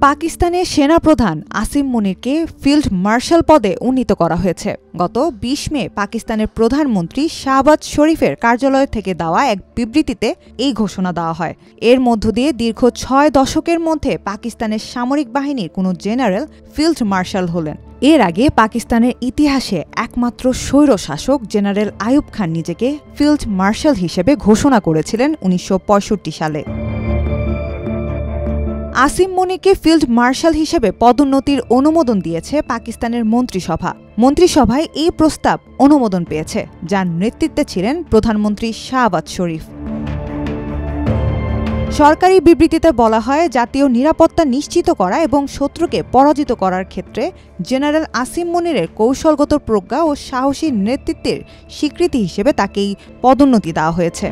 পাকিস্তানের সেনাপ্রধান Asim মুনিরকে field marshal পদে উন্নীত করা হয়েছে। গত ২০ মে পাকিস্তানের প্রধানমন্ত্রী শাহবাজ শরীফের কার্যালয় থেকে দেওয়া এক বিবৃতিতে এই ঘোষণা দেওয়া হয়। এর মধ্য দিয়ে দীর্ঘ ৬ দশকের মধ্যে পাকিস্তানের সামরিক বাহিনীর কোনো জেনারেল ফিল্ড মার্শাল হলেন। এর আগে পাকিস্তানের ইতিহাসে একমাত্র স্বৈরশাসক জেনারেল আইয়ুব খান নিজেকে ফিল্ড মার্শাল হিসেবে ঘোষণা করেছিলেন ১৯৬৫ সালে। আসিম মুনিরকে ফিল্ড মার্শাল হিসেবে পদোন্নতির অনুমোদন দিয়েছে পাকিস্তানের মন্ত্রিসভা। মন্ত্রিসভায় এই প্রস্তাব অনুমোদন পেয়েছে, যার নেতৃত্বে ছিলেন প্রধানমন্ত্রী শাহবাজ শরীফ। সরকারি বিবৃতিতে বলা হয়, জাতীয় নিরাপত্তা নিশ্চিত করা এবং শত্রুকে পরাজিত করার ক্ষেত্রে জেনারেল আসিম মুনিরের কৌশলগত প্রজ্ঞা ও সাহসী নেতৃত্বের স্বীকৃতি হিসেবে তাকেই পদোন্নতি দেওয়া হয়েছে।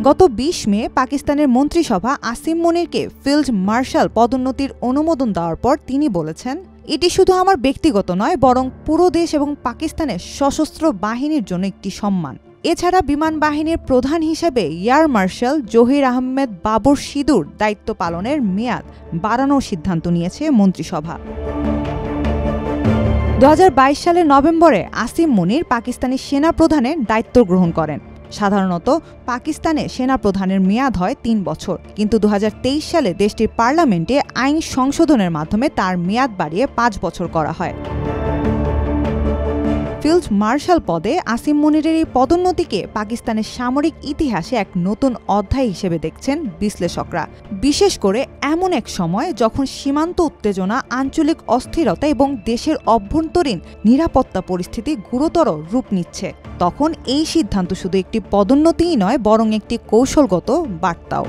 গত ২০ মে পাকিস্তানের মন্ত্রিসভা আসিম মুনিরকে ফিল্ড মার্শাল পদোন্নতির অনুমোদন দেওয়ার পর তিনি বলেছেন, এটি শুধু আমার ব্যক্তিগত নয়, বরং পুরো দেশ এবং পাকিস্তানের সশস্ত্র বাহিনীর জন্য একটি সম্মান। এছাড়া বিমান বাহিনীর প্রধান হিসেবে এয়ার মার্শাল জহির আহমেদ বাবর সিদুর দায়িত্ব পালনের মেয়াদ বাড়ানোর সিদ্ধান্ত নিয়েছে মন্ত্রিসভা। ২০২২ সালের নভেম্বরে আসিম মুনির পাকিস্তানি সেনাপ্রধানের দায়িত্ব গ্রহণ করেন। সাধারণত পাকিস্তানে সেনাপ্রধানের মেয়াদ হয় ৩ বছর, কিন্তু ২০২৩ সালে দেশটির পার্লামেন্টে আইন সংশোধনের মাধ্যমে তার মেয়াদ বাড়িয়ে ৫ বছর করা হয়। ফিল্ড মার্শাল পদে আসিম মুনিরের এই পদোন্নতিকে পাকিস্তানের সামরিক ইতিহাসে এক নতুন অধ্যায় হিসেবে দেখছেন বিশ্লেষকরা, বিশেষ করে এমন এক সময় যখন সীমান্ত উত্তেজনা, আঞ্চলিক অস্থিরতা এবং দেশের অভ্যন্তরীণ নিরাপত্তা পরিস্থিতি গুরুতর রূপ নিচ্ছে। তখন এই সিদ্ধান্ত শুধু একটি পদোন্নতিই নয়, বরং একটি কৌশলগত বার্তাও।